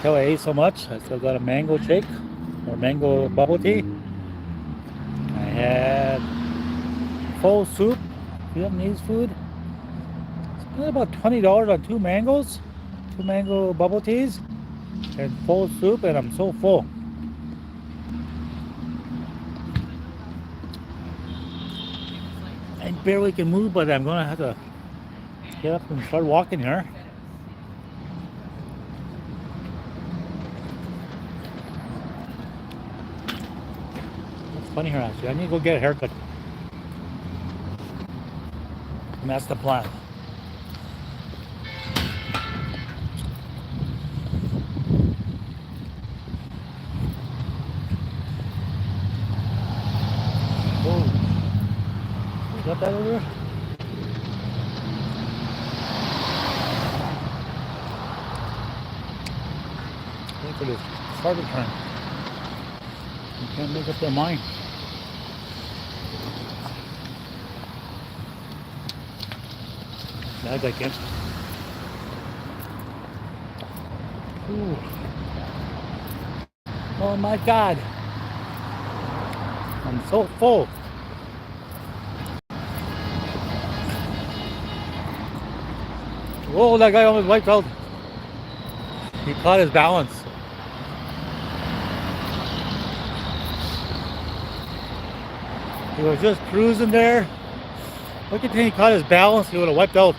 tell I ate so much. I still got a mango shake or mango bubble tea. I had full soup, Vietnamese food. Spent about $20 on two mangoes, two mango bubble teas, and full soup, and I'm so full. I barely can move, but I'm gonna have to get up and start walking here. It's funny here actually. I need to go get a haircut. And that's the plan. Oh, you got that over there? Wait for this car to turn. You can't make up their mind. That I can. Ooh. Oh my God. I'm so full. Whoa, that guy almost wiped out. He caught his balance. He was just cruising there. Look at him, he caught his balance, he would have wiped out.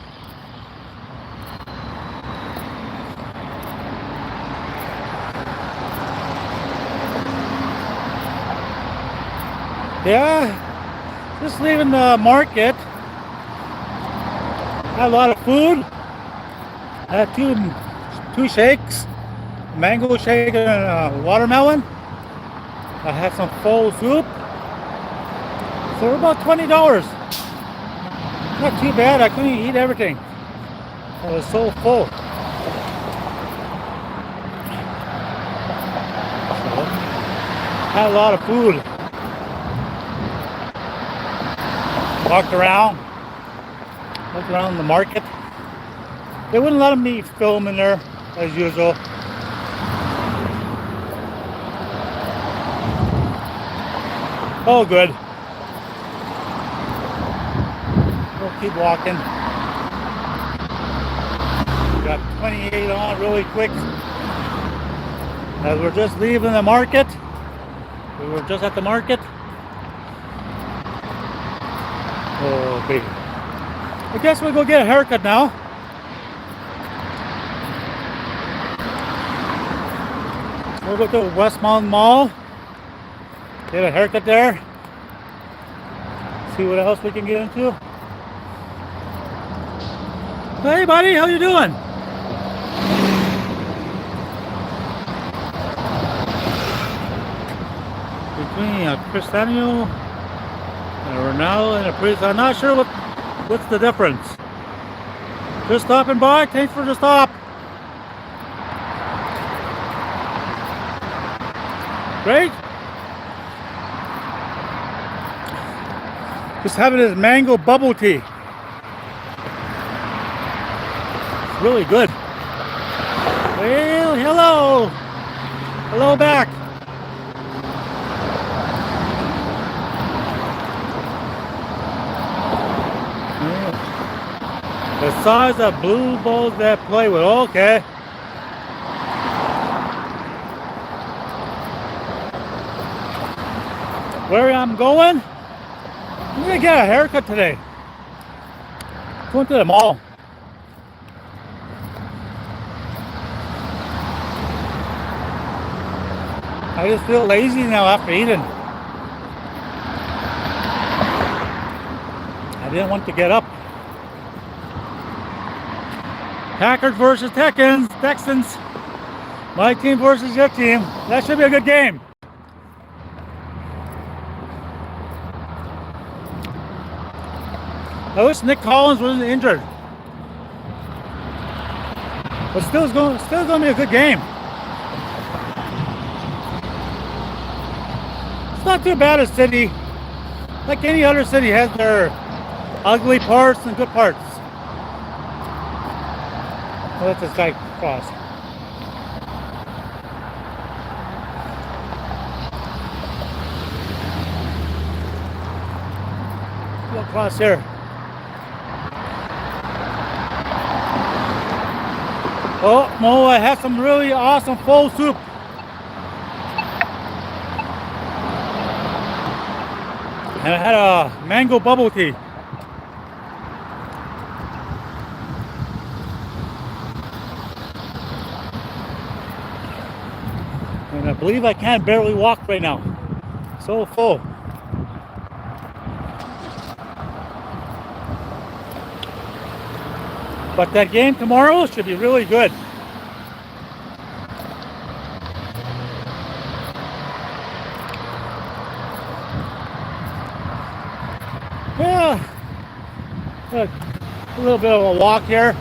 Yeah, just leaving the market. Had a lot of food. I had two shakes, mango shake and watermelon. I had some full soup. So about $20. Not too bad. I couldn't eat everything. I was so full. So, had a lot of food. Walked around the market. They wouldn't let me film in there as usual. Oh, good. We'll keep walking. Got 28 on really quick. As we're just leaving the market. We were just at the market. Oh, baby. I guess we'll go get a haircut now. We'll go to Westmount Mall. Get a haircut there. See what else we can get into. Hey buddy, how you doing? Between a Cristiano, a Ronaldo, and a Priest. I'm not sure what's the difference. Just stopping by. Thanks for the stop. Great. Just having this mango bubble tea. It's really good. Well, hello. Hello back. The size of blue balls that play with. Okay. Where I'm going? I'm gonna get a haircut today. Going to the mall. I just feel lazy now after eating. I didn't want to get up. Packers versus Texans. My team versus your team. That should be a good game. I wish Nick Collins wasn't injured. But still going to be a good game. It's not too bad a city. Like any other city has their ugly parts and good parts. Let this guy cross. across here. Oh no, I had some really awesome pho soup. And I had a mango bubble tea. And I believe I can barely walk right now. So full. But that game tomorrow should be really good. Yeah, a little bit of a walk here.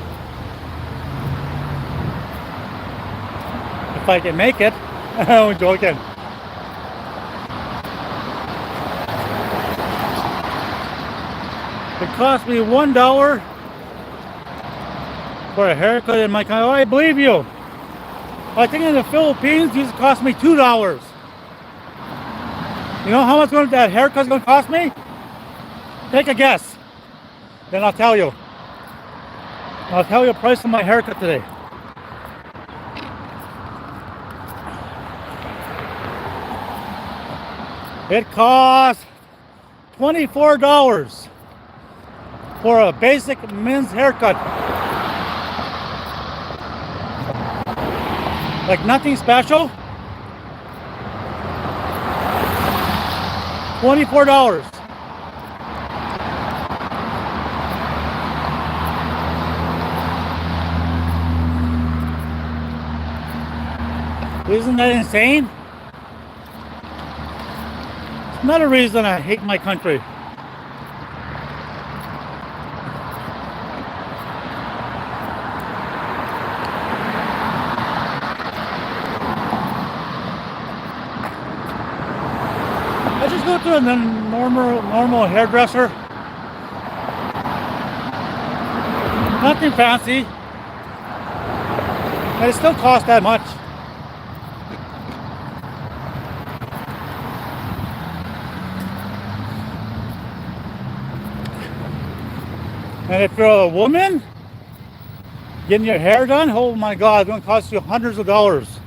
If I can make it. I'm joking. It cost me $1 for a haircut in my country. Oh, I believe you. I think in the Philippines, these cost me $2. You know how much that haircut's gonna cost me? Take a guess. Then I'll tell you. I'll tell you the price of my haircut today. It costs $24 for a basic men's haircut. Like nothing special. $24. Isn't that insane? It's another reason I hate my country. I just go to a normal hairdresser. Nothing fancy. And it still costs that much. And if you're a woman getting your hair done, oh my God, it's going to cost you hundreds of dollars.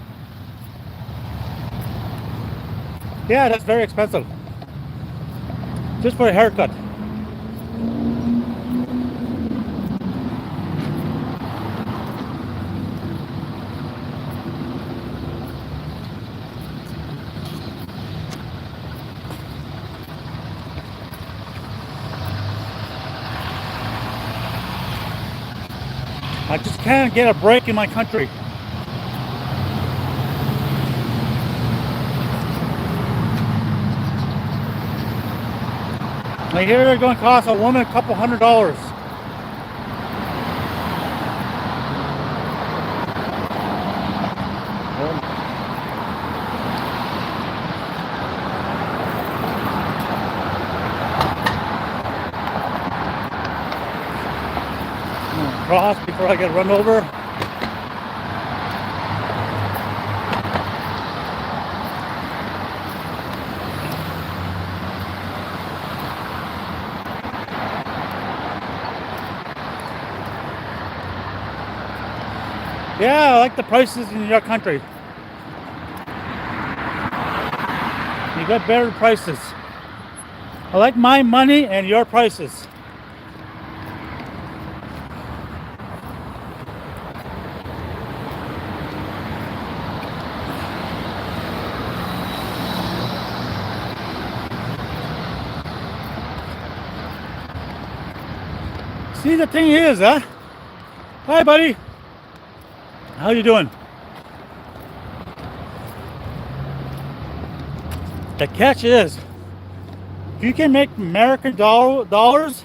Yeah, that's very expensive. Just for a haircut. I just can't get a break in my country. I hear they're going to cost a woman a couple $100. Cross before I get run over. Yeah, I like the prices in your country. You got better prices. I like my money and your prices. See, the thing is, huh? Hi, buddy. How you doing? The catch is, if you can make American dollars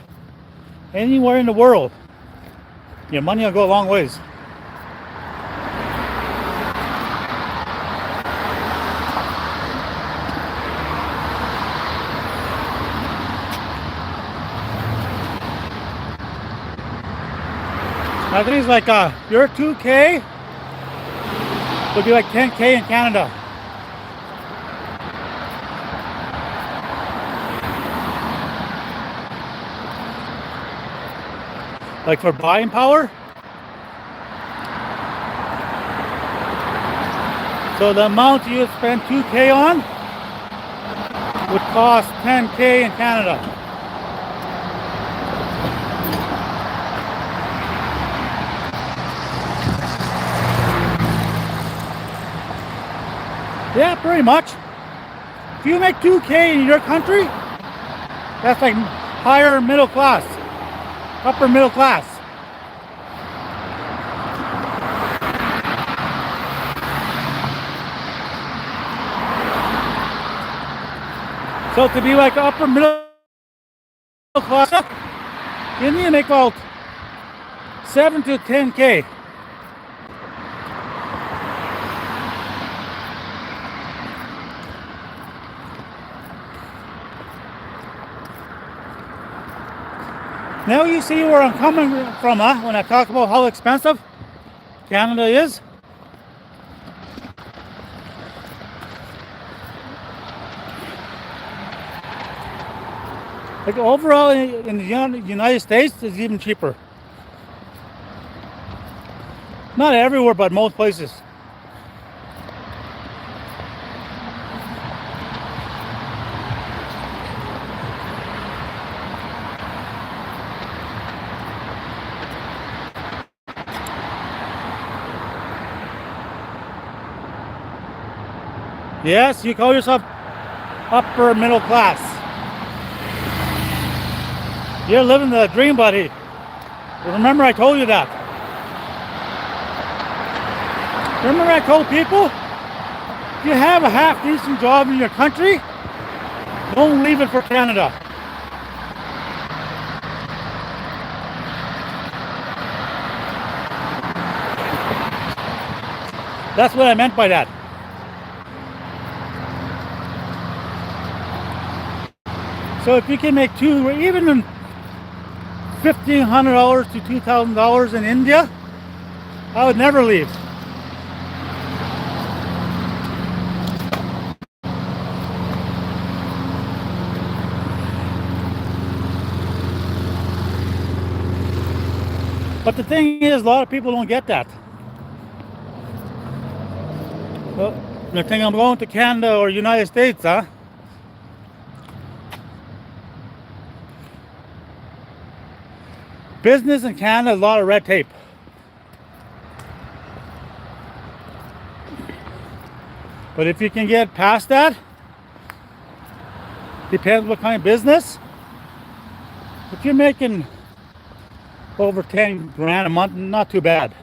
anywhere in the world, your money will go a long ways. I think it's like your 2K would be like 10K in Canada. like for buying power. So the amount you spend 2K on would cost 10K in Canada. Yeah, pretty much. If you make 2K in your country, that's like higher middle class, upper middle class. So to be like upper middle class, you need to make about 7 to 10K. Now you see where I'm coming from, when I talk about how expensive Canada is. Like overall in the United States, it's even cheaper. Not everywhere, but most places. Yes, you call yourself upper middle class. You're living the dream, buddy. Remember I told you that. Remember I told people, if you have a half decent job in your country, don't leave it for Canada. That's what I meant by that. So if you can make even $1,500 to $2,000 in India, I would never leave. But the thing is, a lot of people don't get that. Well, they think I'm going to Canada or United States, huh? Business in Canada, a lot of red tape. But if you can get past that, depends what kind of business. If you're making over 10 grand a month, not too bad.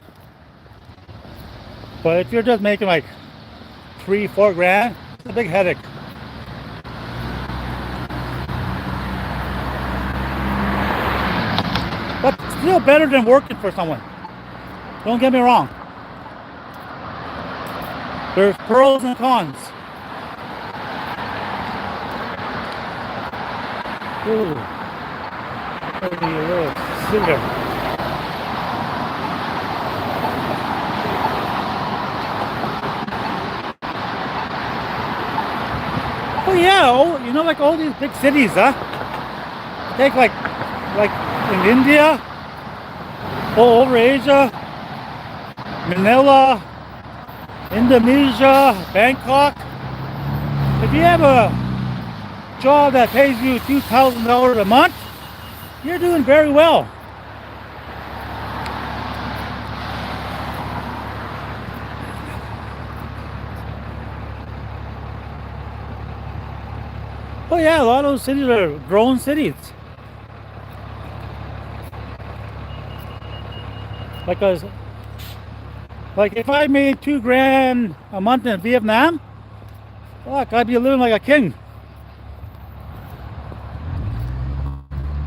But if you're just making like 3-4 grand, it's a big headache. But still better than working for someone. Don't get me wrong. There's pros and cons. Ooh. Maybe a little cigar. Oh yeah, you know, like all these big cities, huh? Take like in India, all over Asia, Manila, Indonesia, Bangkok. If you have a job that pays you $2,000 a month, you're doing very well. Oh yeah, a lot of those cities are growing cities. Like if I made 2 grand a month in Vietnam, fuck, I'd be living like a king.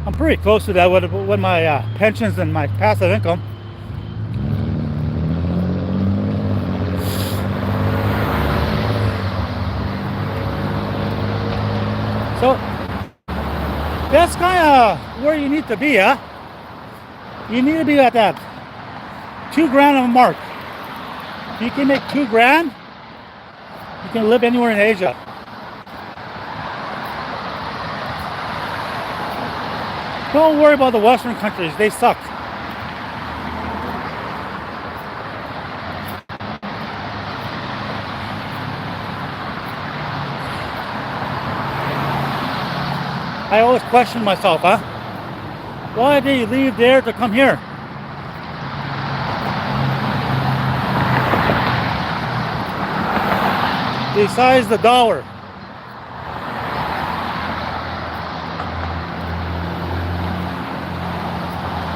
I'm pretty close to that with my pensions and my passive income. So that's kind of where you need to be, huh? You need to be at that 2 grand a mark. If you can make 2 grand, you can live anywhere in Asia. Don't worry about the Western countries, they suck. I always question myself, huh? Why did you leave there to come here? Besides the dollar.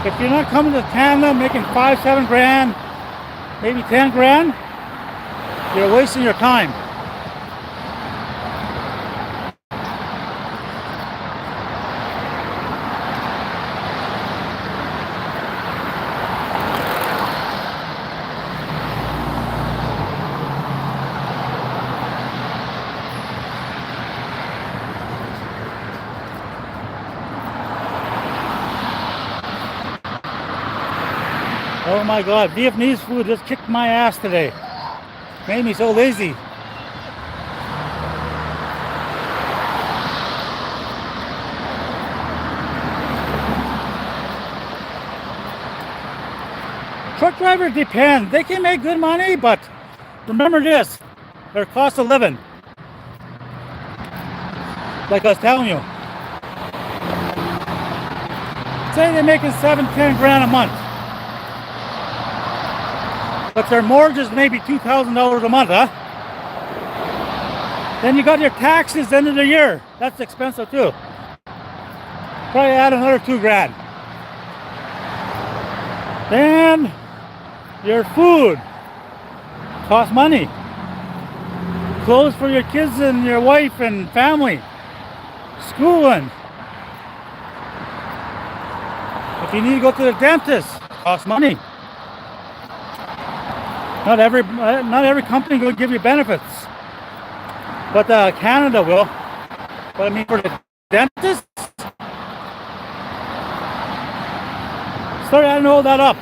If you're not coming to Canada making 5-7 grand, maybe 10 grand, you're wasting your time. Oh my God, Vietnamese food just kicked my ass today. Made me so lazy. Truck drivers depend. They can make good money, but remember this, their cost of living. Like I was telling you. Say they're making 7-10 grand a month. But their mortgage is maybe $2,000 a month, huh? Then you got your taxes end of the year. That's expensive too. Probably add another 2 grand. Then your food costs money. Clothes for your kids and your wife and family. Schooling. If you need to go to the dentist, it costs money. Not every company will give you benefits, but Canada will. But I mean, for the dentist, start adding all that up.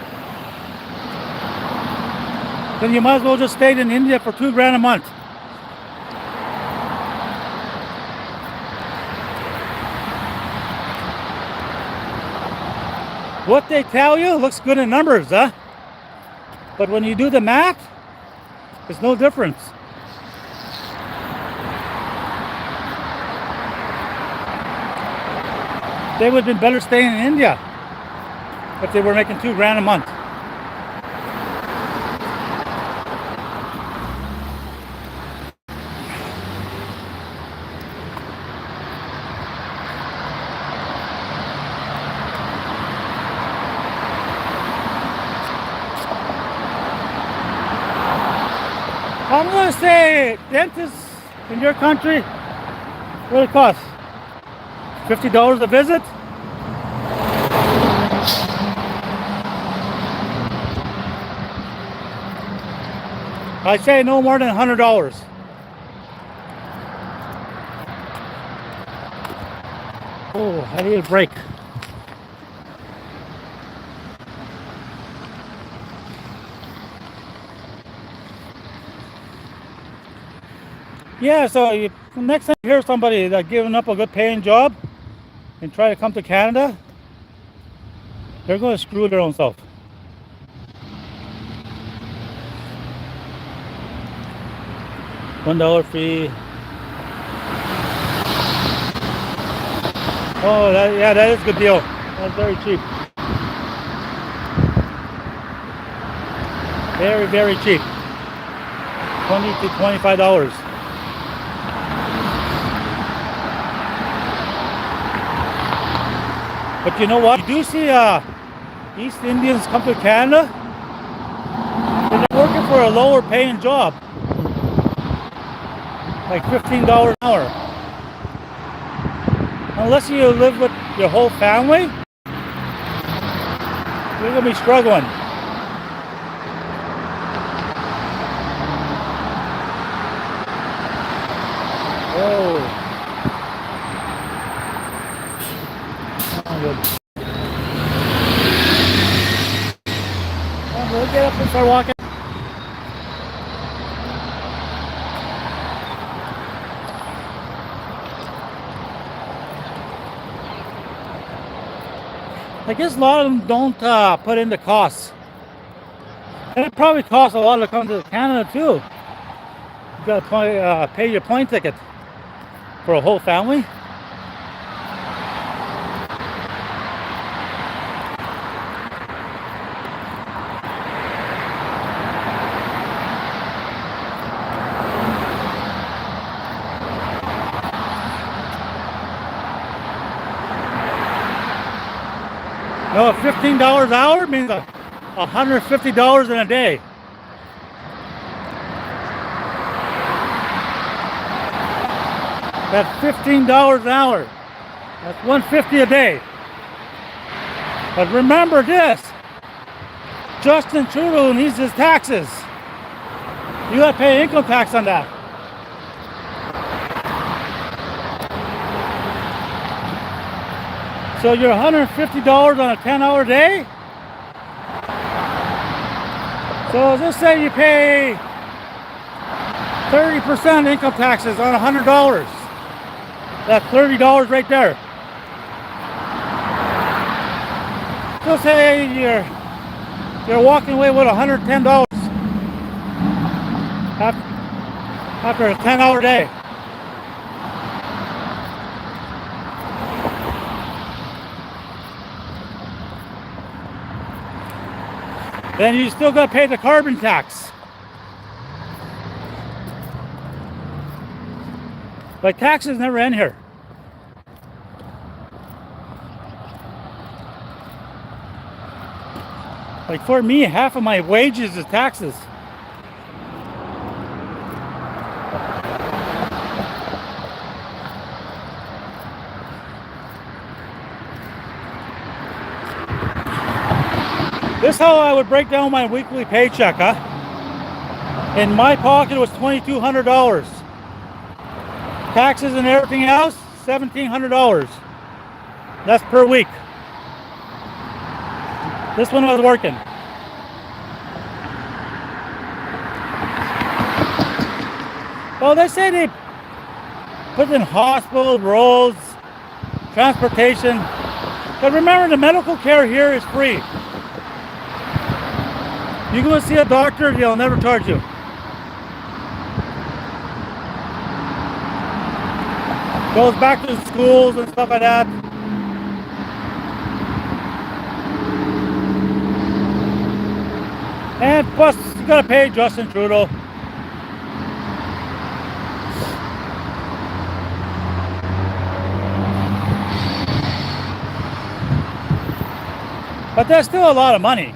Then you might as well just stay in India for 2 grand a month. What they tell you looks good in numbers, huh? But when you do the math, there's no difference. They would have been better staying in India if they were making 2 grand a month. I'm gonna say dentists in your country, what it costs? $50 a visit? I say no more than $100. Oh, I need a break. Yeah, so next time you hear somebody that giving up a good paying job and try to come to Canada, they're going to screw their own self. $1 fee. Oh, that is a good deal. That's very cheap. Very, very cheap. $20 to $25. But you know what? You do see East Indians come to Canada, and they're working for a lower paying job, like $15 an hour. Unless you live with your whole family, you're gonna be struggling. Oh. Good. We'll get up and start walking. I guess a lot of them don't put in the costs. And it probably costs a lot to come to Canada too. You gotta pay your plane ticket for a whole family. No, $15 an hour means $150 in a day. That's $15 an hour. That's $150 a day. But remember this, Justin Trudeau needs his taxes. You gotta pay income tax on that. So you're $150 on a 10-hour day? So let's say you pay 30% income taxes on $100. That's $30 right there. So say you're walking away with $110 after a 10-hour day. Then you still got to pay the carbon tax. But taxes never end here. Like for me, half of my wages is taxes. This is how I would break down my weekly paycheck, huh? In my pocket was $2,200. Taxes and everything else, $1,700. That's per week. This one was working. Well, they say they put in hospitals, roads, transportation. But remember, the medical care here is free. You go see a doctor, they'll never charge you. Goes back to the schools and stuff like that. And plus, you gotta pay Justin Trudeau. But that's still a lot of money.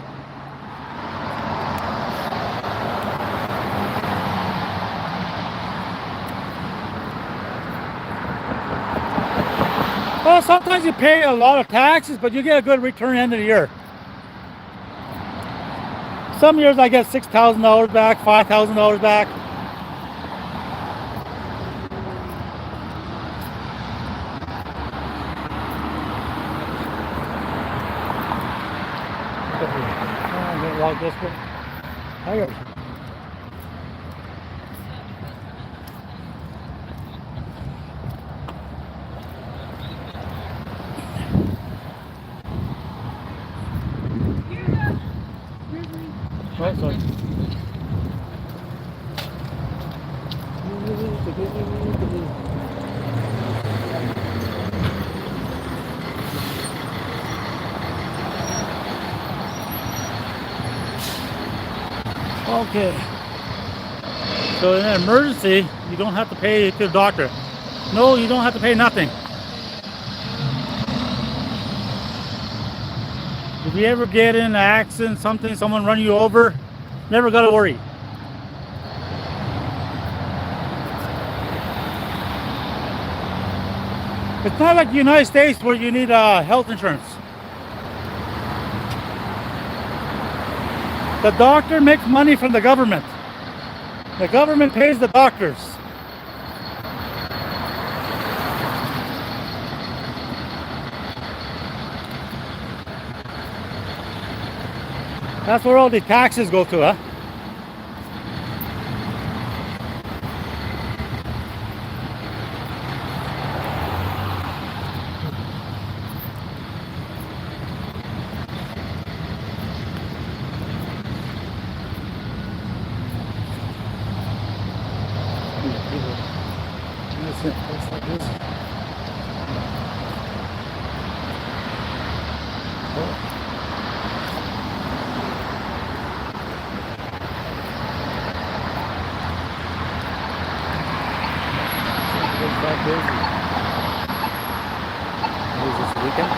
Well, sometimes you pay a lot of taxes, but you get a good return end of the year. Some years I get $6,000 back, $5,000 back. I'm gonna walk this way. Oh, sorry. Okay. So in an emergency, you don't have to pay to the doctor. No, you don't have to pay nothing. If you ever get in an accident, someone run you over, never got to worry. It's not like the United States where you need health insurance. The doctor makes money from the government. The government pays the doctors. That's where all the taxes go to, huh? This weekend.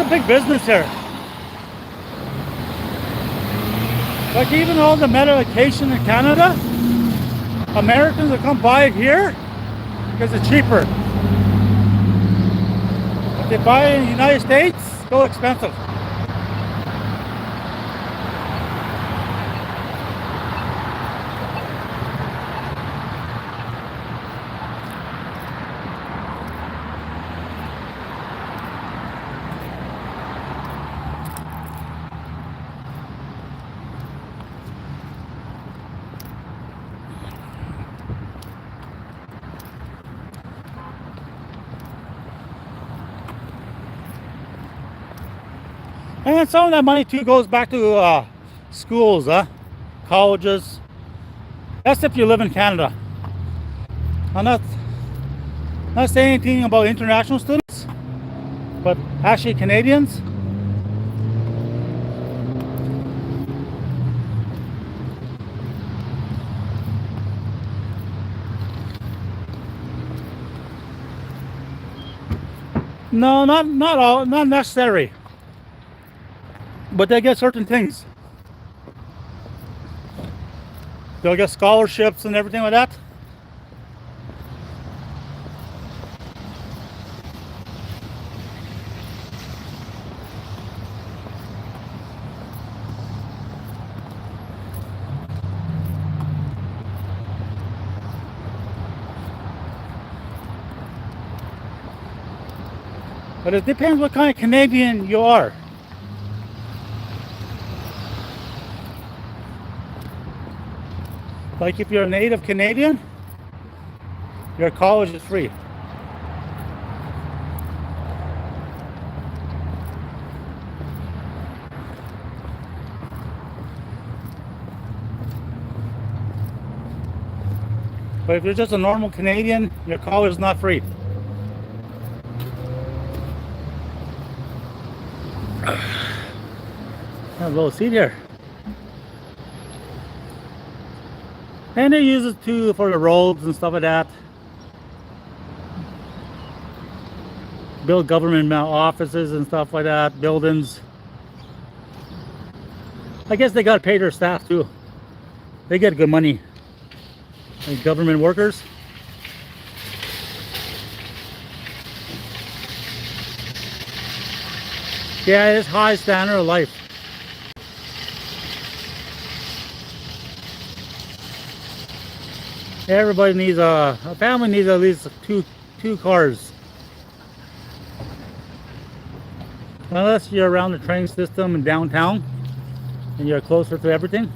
big business here. Like even all the medication in Canada, Americans will come buy it here because it's cheaper. If they buy it in the United States, it's so expensive. And some of that money too goes back to schools, colleges. That's if you live in Canada. I'm not saying anything about international students, but actually Canadians. No, not all, not necessary. But they get certain things. They'll get scholarships and everything like that. But it depends what kind of Canadian you are. Like if you're a native Canadian, your college is free. But if you're just a normal Canadian, your college is not free. Have a little seat here. And they use it too for the roads and stuff like that. Build government offices and stuff like that, buildings. I guess they gotta pay their staff too. They get good money. Like government workers. Yeah, it's high standard of life. Everybody needs a family needs at least two cars. Unless you're around the train system in downtown and you're closer to everything.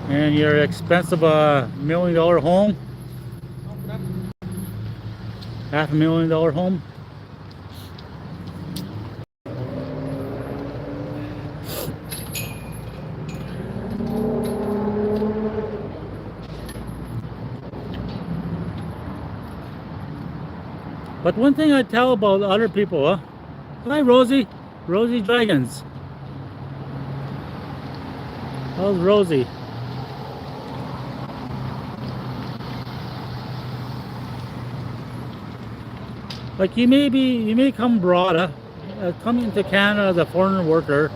And your expensive $1 million home, $500,000 home. But one thing I tell about other people, hi Rosie, Rosie Dragons. How's Rosie? Like you may come abroad, coming to Canada as a foreign worker,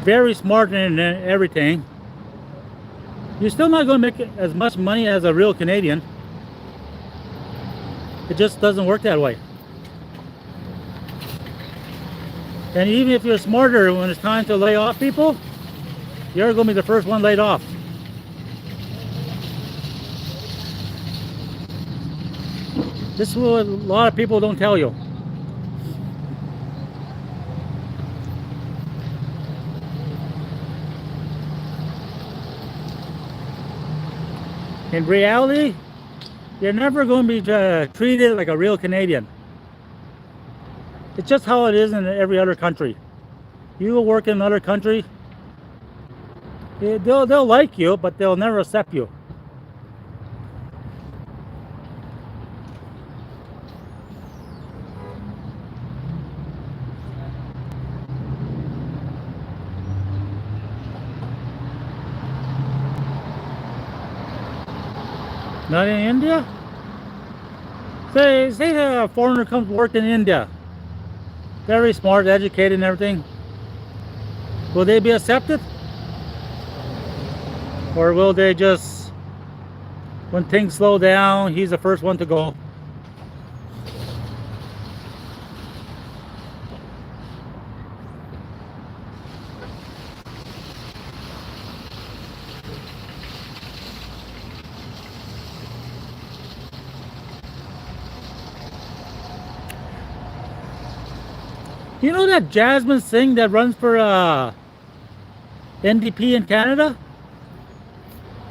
very smart in everything. You're still not going to make as much money as a real Canadian. It just doesn't work that way. And even if you're smarter, when it's time to lay off people, you're going to be the first one laid off. This is what a lot of people don't tell you. In reality, you're never going to be treated like a real Canadian. It's just how it is in every other country. You will work in another country, they'll like you, but they'll never accept you. Not in India? Say a foreigner comes to work in India. Very smart, educated and everything. Will they be accepted? Or will they just, when things slow down, he's the first one to go? You know that Jasmine Singh that runs for NDP in Canada?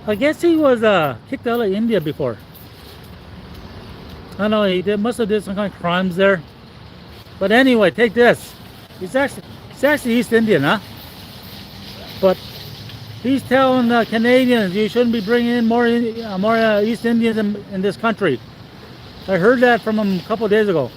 I guess he was kicked out of India before. I don't know, must have did some kind of crimes there. But anyway, take this. He's actually East Indian, huh? But he's telling Canadians you shouldn't be bringing in more East Indians in this country. I heard that from him a couple of days ago.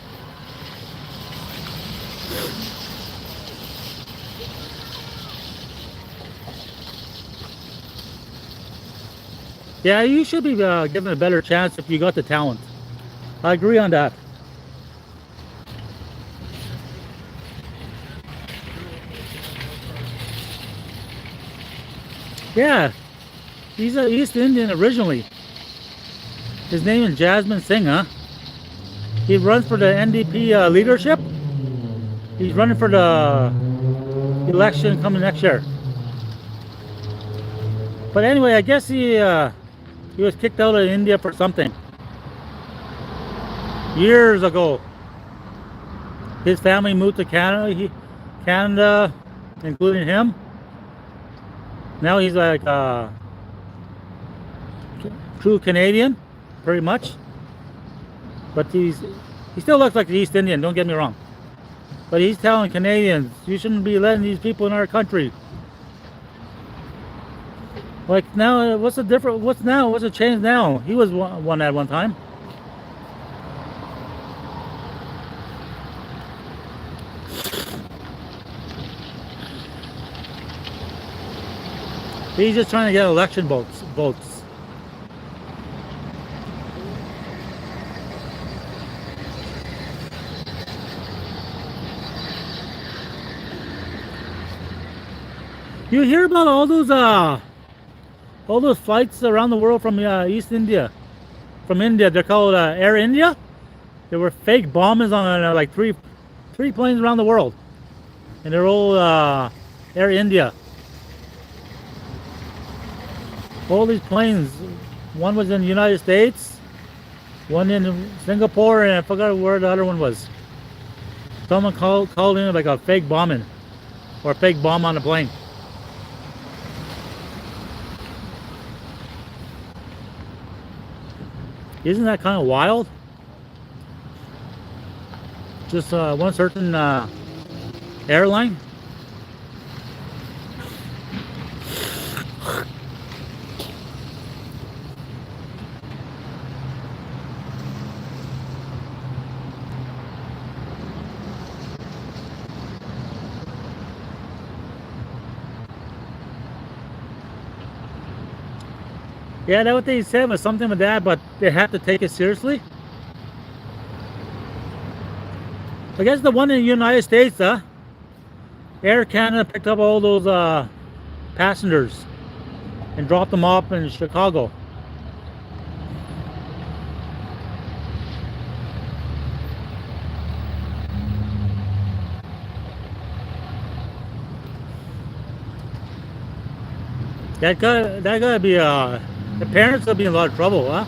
Yeah, you should be given a better chance if you got the talent. I agree on that. Yeah, he's an East Indian originally. His name is Jasmine Singh, huh? He runs for the NDP leadership. He's running for the election coming next year. But anyway, I guess he was kicked out of India for something. Years ago. His family moved to Canada, including him. Now he's like true Canadian, pretty much. But he still looks like the East Indian, don't get me wrong. But he's telling Canadians, you shouldn't be letting these people in our country. Like now, what's the difference? What's the change now? He was one at one time. He's just trying to get election votes. You hear about all those flights around the world from East India, from India? They're called Air India. There were fake bombers on like three planes around the world, and they're all Air India. All these planes, one was in the United States, one in Singapore, and I forgot where the other one was. Someone called in like a fake bombing, or a fake bomb on the plane. Isn't that kind of wild? Just one certain airline. Yeah, that's what they said, was something with that, but they have to take it seriously. I guess the one in the United States, Air Canada picked up all those passengers and dropped them off in Chicago. That gotta be the parents will be in a lot of trouble, huh?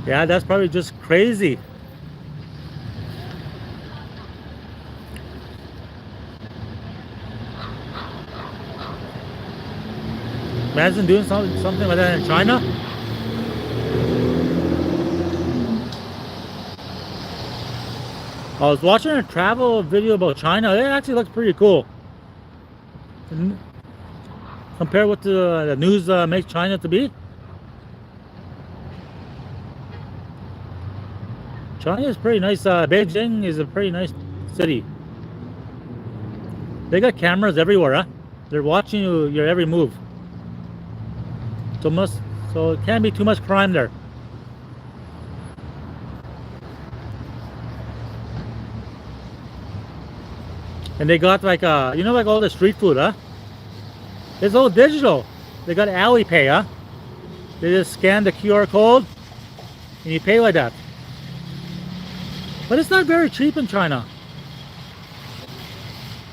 Yeah, that's probably just crazy. Imagine doing something like that in China. I was watching a travel video about China. It actually looks pretty cool. Compare what the news makes China to be. China is pretty nice. Beijing is a pretty nice city. They got cameras everywhere, huh? They're watching you, your every move. So it can't be too much crime there. And they got like you know, like all the street food, huh? It's all digital. They got Alipay, huh? They just scan the QR code and you pay like that. But it's not very cheap in China.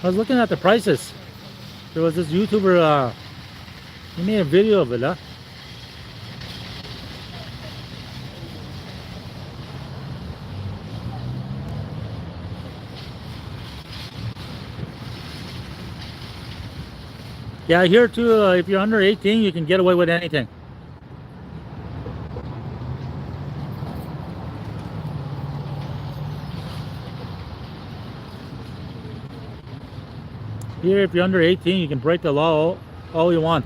I was looking at the prices. There was this YouTuber, he made a video of it, huh? Yeah, here too, if you're under 18, you can get away with anything. Here, if you're under 18, you can break the law all you want.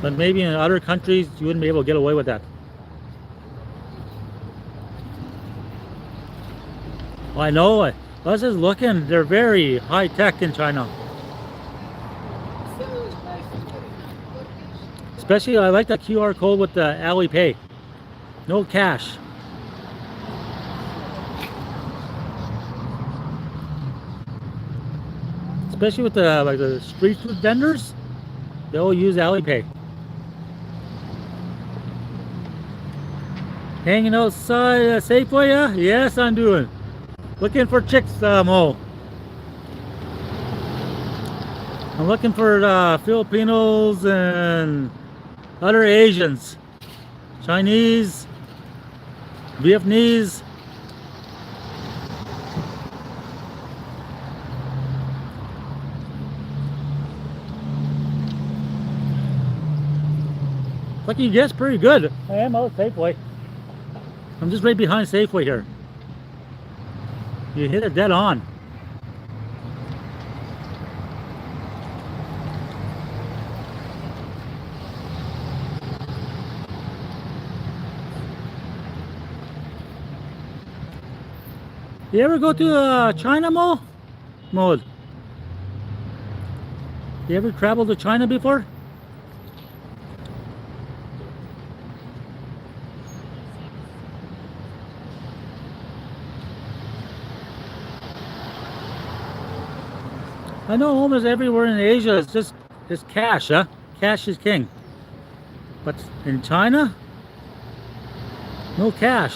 But maybe in other countries, you wouldn't be able to get away with that. Well, I know. I was just looking. They're very high tech in China. Especially, I like the QR code with the Alipay. No cash. Especially with the like the street food vendors, they all use Alipay. Hanging outside Safeway, yeah? Yes, I'm doing. Looking for chicks, Mo. I'm looking for Filipinos and other Asians. Chinese, Vietnamese. Lucky you guessed pretty good. I am out Safeway. I'm just right behind Safeway here. You hit it dead on. You ever go to China Mode? You ever traveled to China before? I know almost everywhere in Asia it's cash, huh? Cash is king. But in China, no cash.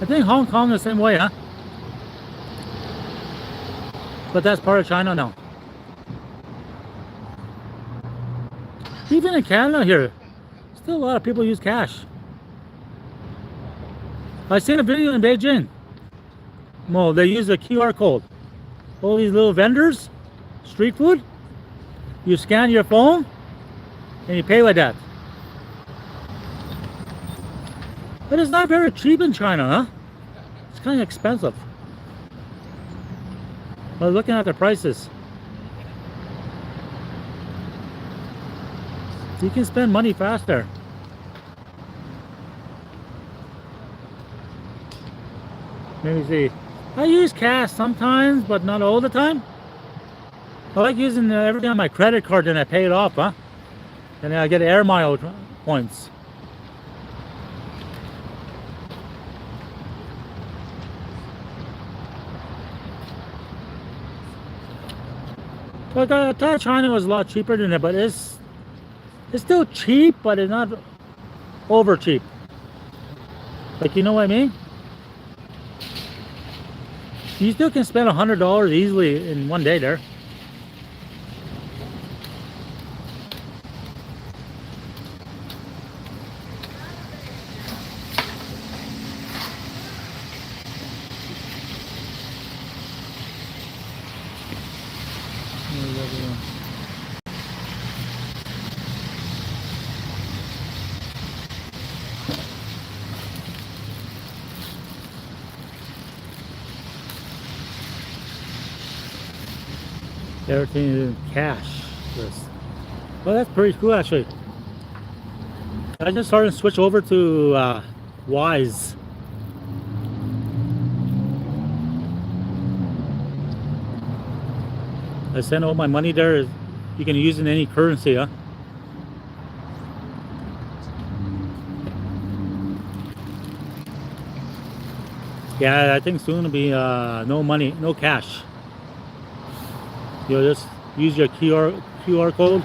I think Hong Kong is the same way, huh? But that's part of China now. Even in Canada here, still a lot of people use cash. I seen a video in Beijing. Well, they use a QR code. All these little vendors, street food, you scan your phone and you pay like that. But it's not very cheap in China, huh? It's kind of expensive. I was looking at the prices. You can spend money faster. Let me see. I use cash sometimes, but not all the time. I like using everything on my credit card, then I pay it off, huh? And then I get air mile points. But I thought China was a lot cheaper than it, but it's still cheap, but it's not over cheap. Like, you know what I mean? You still can spend $100 easily in one day there. Everything is in cash. Well, that's pretty cool actually. I just started to switch over to Wise. I send all my money there. You can use it in any currency, huh? Yeah, I think soon it'll be no money, no cash. You'll just use your QR code,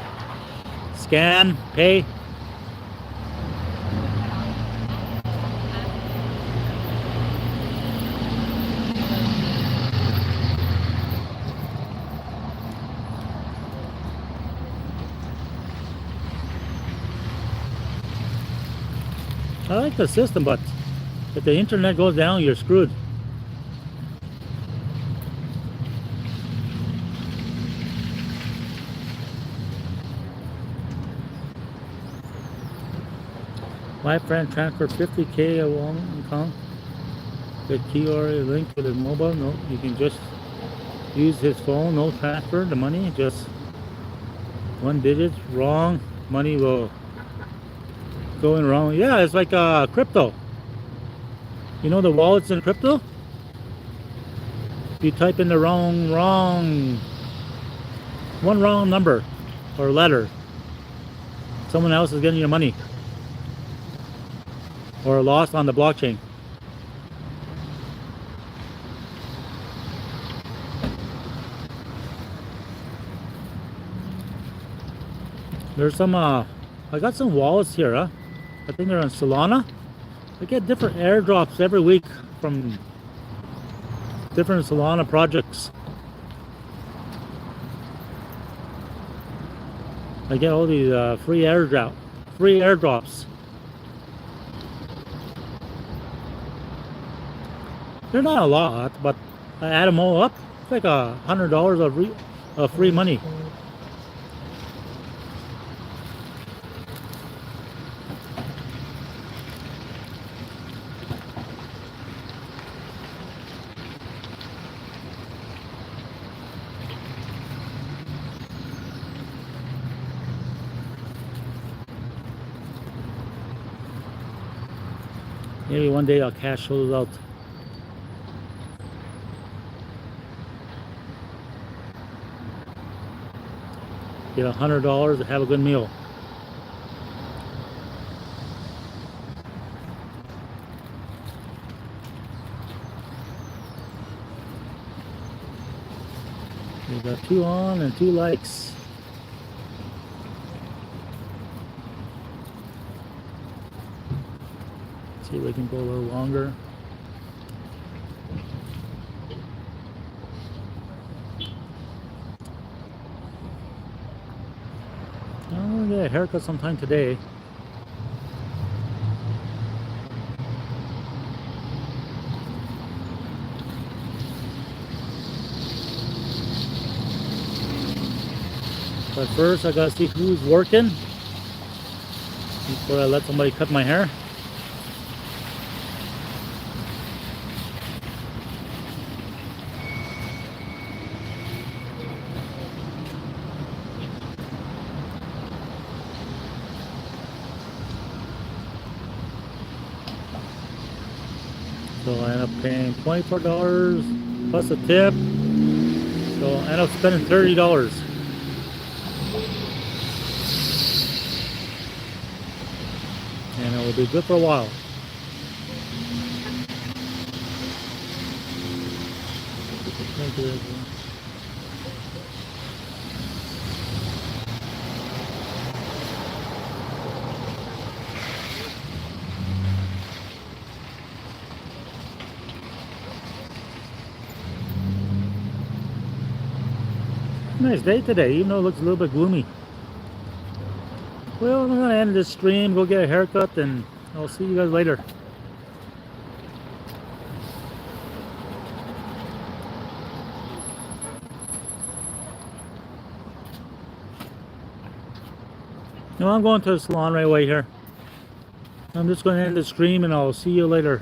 scan, pay. I like the system, but if the internet goes down, you're screwed. My friend transferred 50K a long account. The QR link to the mobile. No, you can just use his phone. No transfer. The money just one digit wrong. Money will go in wrong. Yeah, it's like crypto. You know the wallets in crypto? If you type in the wrong one wrong number or letter, someone else is getting your money or lost on the blockchain. There's some I got some wallets here, huh? I think they're on Solana. I get different airdrops every week from different Solana projects. I get all these free airdrops. They're not a lot, but I add them all up. It's like $100 of free money. Maybe one day I'll cash those out. Get $100 to have a good meal. We got 2 on and 2 likes. See if we can go a little longer. I'm gonna get a haircut sometime today. But first I gotta see who's working before I let somebody cut my hair. So I end up paying $24 plus a tip. So I end up spending $30. And it will be good for a while. Thank you. Nice day today, even though it looks a little bit gloomy. Well, I'm gonna end this stream, go get a haircut, and I'll see you guys later. No, I'm going to the salon right away here. I'm just going to end the stream and I'll see you later.